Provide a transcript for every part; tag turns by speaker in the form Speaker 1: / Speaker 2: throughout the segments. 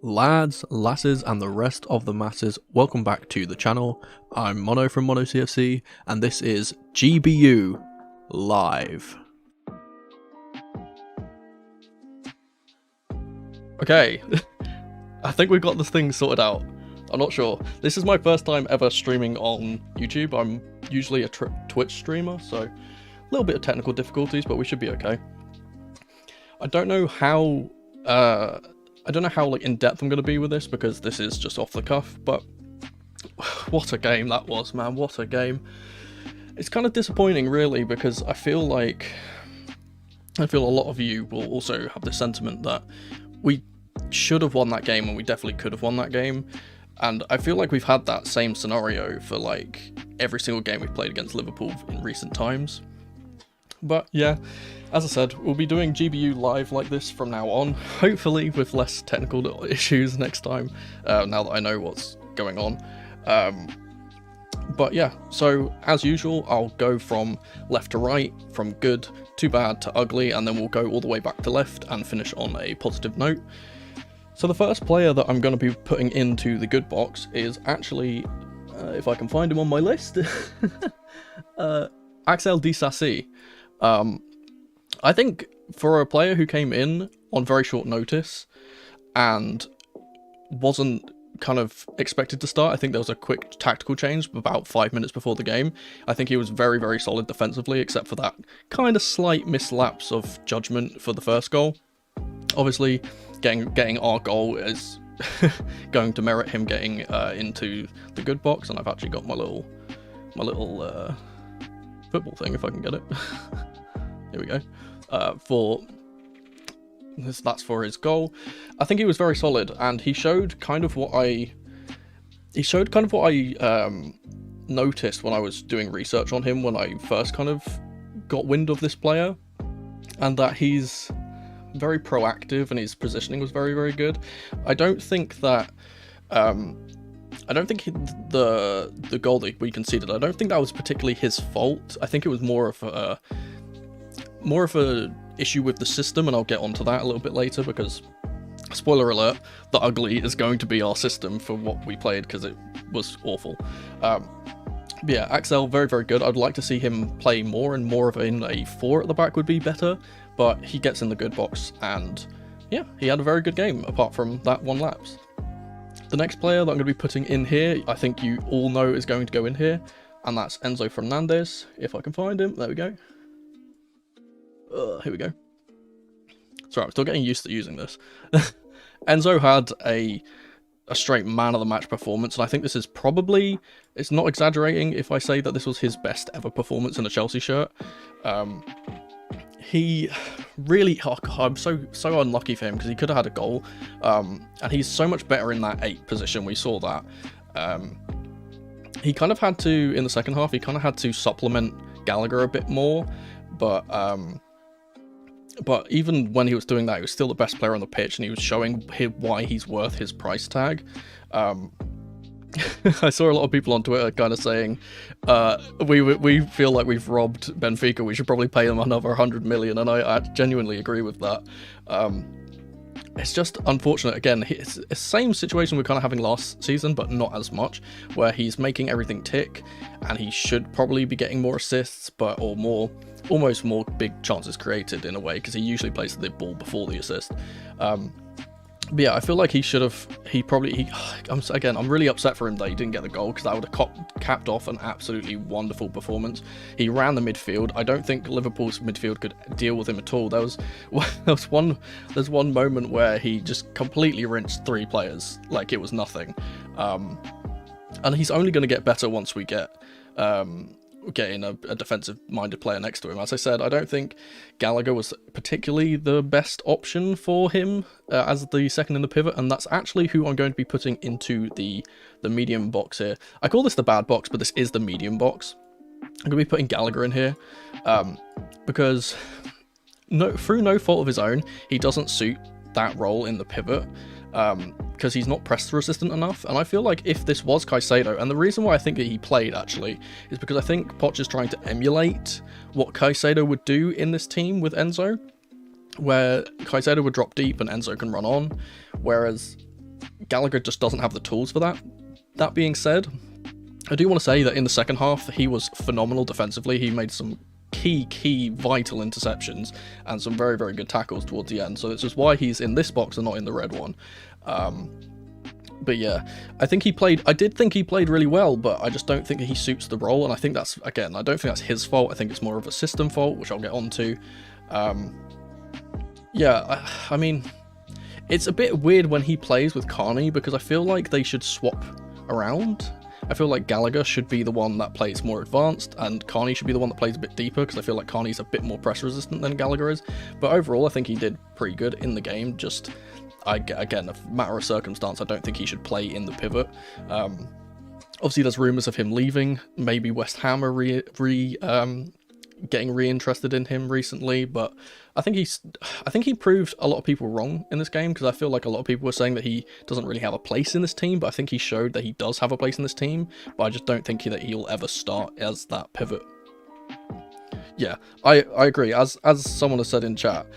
Speaker 1: Lads, lasses, and the rest of the masses, welcome back to the channel. I'm Mono from Mono CFC, and this is GBU Live. Okay, I think we've got this thing sorted out. I'm not sure. This is my first time ever streaming on YouTube. I'm usually a Twitch streamer, so a little bit of technical difficulties, but we should be okay. I don't know how like in depth I'm going to be with this because this is just off the cuff, but what a game that was, man, what a game. It's kind of disappointing really because I feel a lot of you will also have the sentiment that we should have won that game and we definitely could have won that game, and I feel like we've had that same scenario for like every single game we've played against Liverpool in recent times. But yeah, as I said, we'll be doing GBU live like this from now on, hopefully with less technical issues next time, now that I know what's going on. But yeah, so as usual, I'll go from left to right, from good to bad to ugly, and then we'll go all the way back to left and finish on a positive note. So the first player that I'm going to be putting into the good box is actually, if I can find him on my list, Axel Disasi. I think for a player who came in on very short notice and wasn't kind of expected to start, I think there was a quick tactical change about 5 minutes before the game. I think he was very, very solid defensively, except for that kind of slight mislapse of judgment for the first goal. Obviously, getting our goal is going to merit him getting into the good box, and I've actually got my little football thing if I can get it. Here we go. That's for his goal. I think he was very solid, and he showed kind of what I noticed when I was doing research on him when I first kind of got wind of this player, and that he's very proactive and his positioning was very, very good. I don't think the goal that we conceded, I don't think that was particularly his fault. I think it was more of a issue with the system, and I'll get onto that a little bit later because, spoiler alert, the ugly is going to be our system for what we played because it was awful. But yeah, Axel, very, very good. I'd like to see him play more, and more of a 4 at the back would be better, but he gets in the good box, and yeah, he had a very good game apart from that one lapse. The next player that I'm going to be putting in here, I think you all know is going to go in here, and that's Enzo Fernandez. If I can find him, there we go. Here we go. Sorry, I'm still getting used to using this. Enzo had a straight man of the match performance, and I think this is probably, it's not exaggerating if I say that this was his best ever performance in a Chelsea shirt. He really, oh God, I'm so unlucky for him because he could have had a goal, and he's so much better in that 8 position. We saw that. He kind of had to, in the second half, he kind of had to supplement Gallagher a bit more, but even when he was doing that, he was still the best player on the pitch, and he was showing why he's worth his price tag. I saw a lot of people on Twitter kind of saying, we feel like we've robbed Benfica, we should probably pay them another 100 million, and I genuinely agree with that. It's just unfortunate, again, it's the same situation we're kind of having last season, but not as much, where he's making everything tick, and he should probably be getting more assists, almost more big chances created in a way, because he usually plays the ball before the assist. But yeah, I feel like I'm really upset for him that he didn't get the goal, because that would have capped off an absolutely wonderful performance. He ran the midfield. I don't think Liverpool's midfield could deal with him at all. There's one moment where he just completely rinsed 3 players like it was nothing. And he's only going to get better once we get in a defensive-minded player next to him. As I said, I don't think Gallagher was particularly the best option for him as the second in the pivot, and that's actually who I'm going to be putting into the medium box here. I call this the bad box, but this is the medium box. I'm going to be putting Gallagher in here because through no fault of his own, he doesn't suit that role in the pivot. Because he's not press resistant enough, and I feel like if this was Caicedo, and the reason why I think that he played actually is because I think Poch is trying to emulate what Caicedo would do in this team with Enzo, where Caicedo would drop deep and Enzo can run on, whereas Gallagher just doesn't have the tools for that. That being said, I do want to say that in the second half, he was phenomenal defensively. He made some key vital interceptions and some very, very good tackles towards the end. So this is why he's in this box and not in the red one. But yeah, I did think he played really well, but I just don't think he suits the role. And I think that's, again, I don't think that's his fault. I think it's more of a system fault, which I'll get onto. Yeah, I mean, it's a bit weird when he plays with Carney, because I feel like they should swap around. I feel like Gallagher should be the one that plays more advanced, and Carney should be the one that plays a bit deeper, because I feel like Carney's a bit more press resistant than Gallagher is. But overall, I think he did pretty good in the game. Just, again, a matter of circumstance, I don't think he should play in the pivot. Obviously, there's rumours of him leaving. Maybe West Ham are getting reinterested in him recently, but I think he proved a lot of people wrong in this game, because I feel like a lot of people were saying that he doesn't really have a place in this team, but I think he showed that he does have a place in this team, but I just don't think that he'll ever start as that pivot. Yeah, I agree. As someone has said in chat,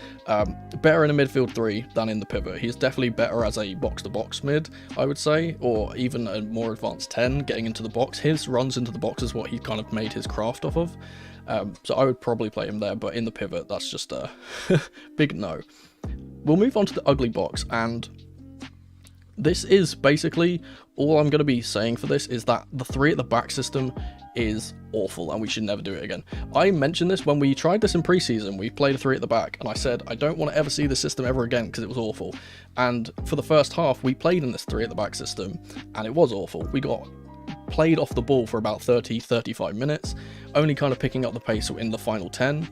Speaker 1: better in a midfield 3 than in the pivot. He's definitely better as a box-to-box mid, I would say, or even a more advanced 10 getting into the box. His runs into the box is what he kind of made his craft off of. So I would probably play him there, but in the pivot, that's just a big no. We'll move on to the ugly box, and this is basically all I'm going to be saying for this, is that the 3 at the back system is awful and we should never do it again. I mentioned this when we tried this in preseason. We played a 3 at the back, and I said I don't want to ever see this system ever again because it was awful. And for the first half, we played in this 3 at the back system, and it was awful. We got played off the ball for about 30-35 minutes, only kind of picking up the pace in the final 10.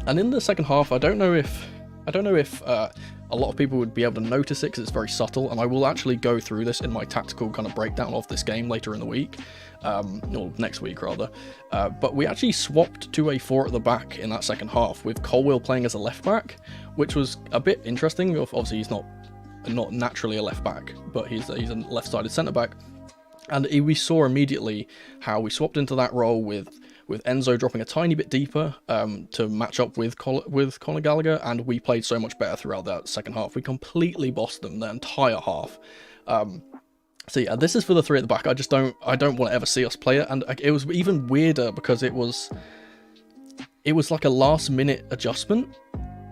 Speaker 1: And in the second half, I don't know if a lot of people would be able to notice it because it's very subtle, and I will actually go through this in my tactical kind of breakdown of this game later in the week, or next week rather. But we actually swapped to a 4 at the back in that second half, with Chilwell playing as a left back, which was a bit interesting. Obviously, he's not naturally a left back, but he's a left-sided centre back. And we saw immediately how we swapped into that role with Enzo dropping a tiny bit deeper to match up with Conor Gallagher, and we played so much better throughout that second half. We completely bossed them the entire half. So yeah, this is for the 3 at the back. I don't want to ever see us play it, and it was even weirder because it was like a last minute adjustment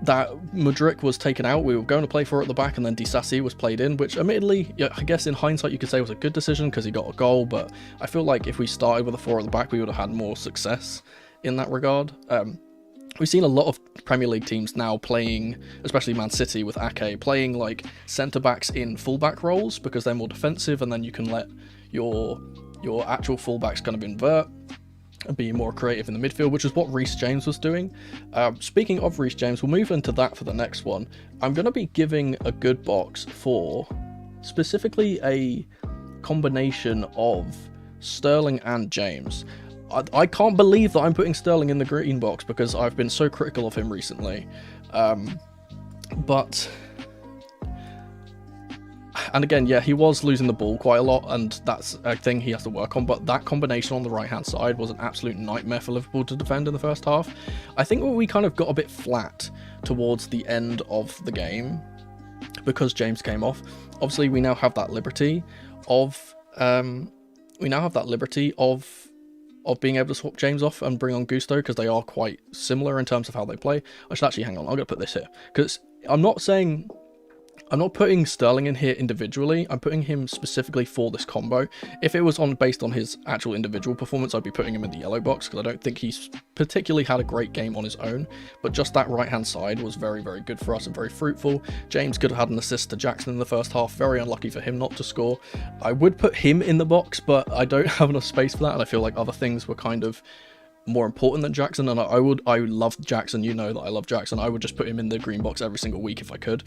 Speaker 1: that Mudryk was taken out. We were going to play 4 at the back, and then Disasi was played in, which admittedly, yeah, I guess in hindsight you could say was a good decision because he got a goal, but I feel like if we started with a 4 at the back, we would have had more success in that regard. We've seen a lot of Premier League teams now playing, especially Man City with Ake, playing like centre-backs in full-back roles because they're more defensive, and then you can let your actual full-backs kind of invert and be more creative in the midfield, which is what Reece James was doing. Speaking of Reece James, we'll move into that for the next one. I'm going to be giving a good box for specifically a combination of Sterling and James. I can't believe that I'm putting Sterling in the green box because I've been so critical of him recently. And again, yeah, he was losing the ball quite a lot, and that's a thing he has to work on, but that combination on the right-hand side was an absolute nightmare for Liverpool to defend in the first half. I think we kind of got a bit flat towards the end of the game because James came off. Obviously, we now have that liberty of being able to swap James off and bring on Gusto, because they are quite similar in terms of how they play. I should actually, hang on, I'm going to put this here, because I'm not putting Sterling in here individually, I'm putting him specifically for this combo. If it was based on his actual individual performance, I'd be putting him in the yellow box, because I don't think he's particularly had a great game on his own, but just that right-hand side was very, very good for us and very fruitful. James could have had an assist to Jackson in the first half, very unlucky for him not to score. I would put him in the box, but I don't have enough space for that, and I feel like other things were kind of more important than Jackson, and I love Jackson, you know that I love Jackson. I would just put him in the green box every single week if I could.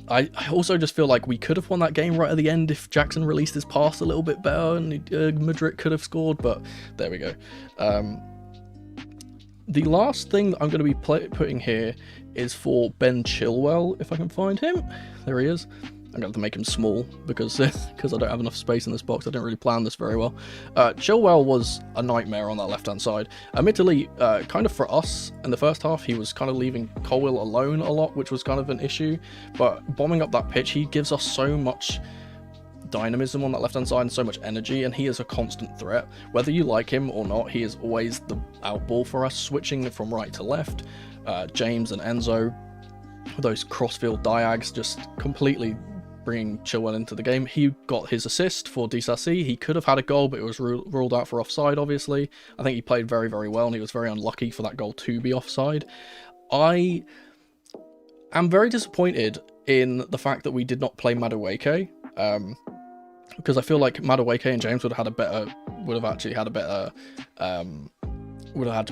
Speaker 1: I also just feel like we could have won that game right at the end if Jackson released his pass a little bit better, and Mudryk could have scored, but there we go. The last thing that I'm going to be putting here is for Ben Chilwell, if I can find him. There he is. I'm going to have to make him small because I don't have enough space in this box. I didn't really plan this very well. Chilwell was a nightmare on that left-hand side. Admittedly, kind of for us in the first half, he was kind of leaving Colwill alone a lot, which was kind of an issue. But bombing up that pitch, he gives us so much dynamism on that left-hand side and so much energy, and he is a constant threat. Whether you like him or not, he is always the outball for us, switching from right to left. James and Enzo, those crossfield diags, just completely bringing Chilwell into the game. He got his assist for Disasi. He could have had a goal, but it was ruled out for offside, obviously. I think he played very, very well, and he was very unlucky for that goal to be offside. I am very disappointed in the fact that we did not play Madueke, because I feel like Madueke and James would have had a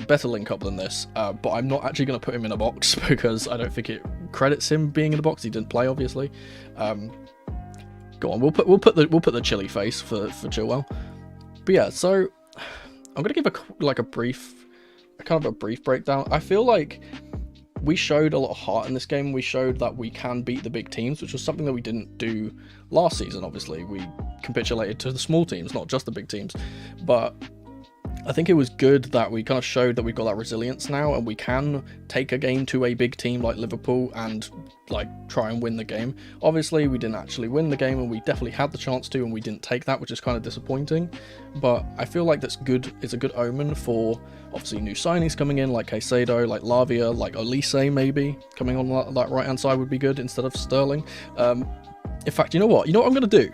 Speaker 1: better link up than this, but I'm not actually going to put him in a box because I don't think it credits him being in the box. He didn't play, obviously. Go on, we'll put the chilly face for Chilwell. But yeah, so I'm going to give a brief breakdown. I feel like we showed a lot of heart in this game. We showed that we can beat the big teams, which was something that we didn't do last season. Obviously, we capitulated to the small teams, not just the big teams, but I think it was good that we kind of showed that we've got that resilience now, and we can take a game to a big team like Liverpool and like try and win the game. Obviously, we didn't actually win the game, and we definitely had the chance to, and we didn't take that, which is kind of disappointing. But I feel like that's good. It's a good omen for obviously new signings coming in, like Caicedo, like Lavia, like Olise maybe coming on that right hand side would be good instead of Sterling. In fact, you know what I'm going to do?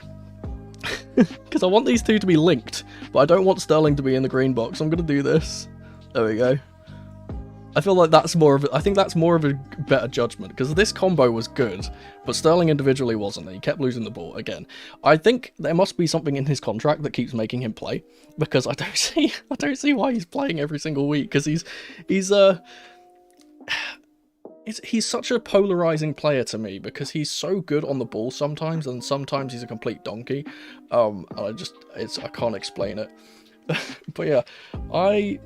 Speaker 1: Because I want these two to be linked, but I don't want Sterling to be in the green box. I'm going to do this. There we go. I feel like that's more of a better judgment, because this combo was good, but Sterling individually wasn't. He kept losing the ball again. I think there must be something in his contract that keeps making him play, because I don't see why he's playing every single week, because he's such a polarizing player to me, because he's so good on the ball sometimes, and sometimes he's a complete donkey. And I can't explain it. But yeah, I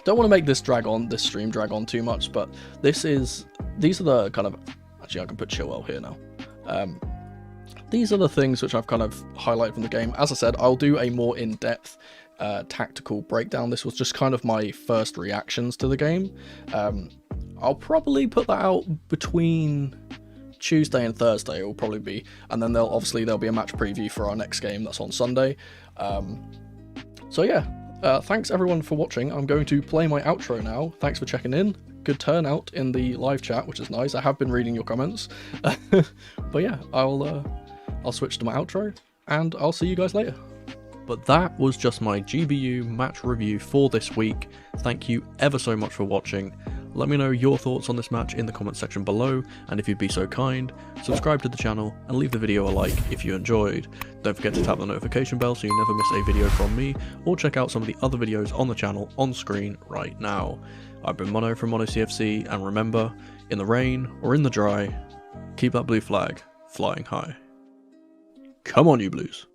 Speaker 1: don't want to make this stream drag on too much, but these are the kind of, actually I can put Chilwell here now. These are the things which I've kind of highlighted from the game. As I said, I'll do a more in-depth tactical breakdown. This was just kind of my first reactions to the game. I'll probably put that out between Tuesday and Thursday. It will probably be, and then there'll be a match preview for our next game that's on Sunday. So yeah, thanks everyone for watching. I'm going to play my outro now. Thanks for checking in. Good turnout in the live chat, which is nice. I have been reading your comments. But yeah, I'll switch to my outro, and I'll see you guys later. But that was just my GBU match review for this week. Thank you ever so much for watching. Let me know your thoughts on this match in the comment section below, and if you'd be so kind, subscribe to the channel and leave the video a like if you enjoyed. Don't forget to tap the notification bell so you never miss a video from me, or check out some of the other videos on the channel on screen right now. I've been Mono from Mono CFC, and remember, in the rain or in the dry, keep that blue flag flying high. Come on, you Blues.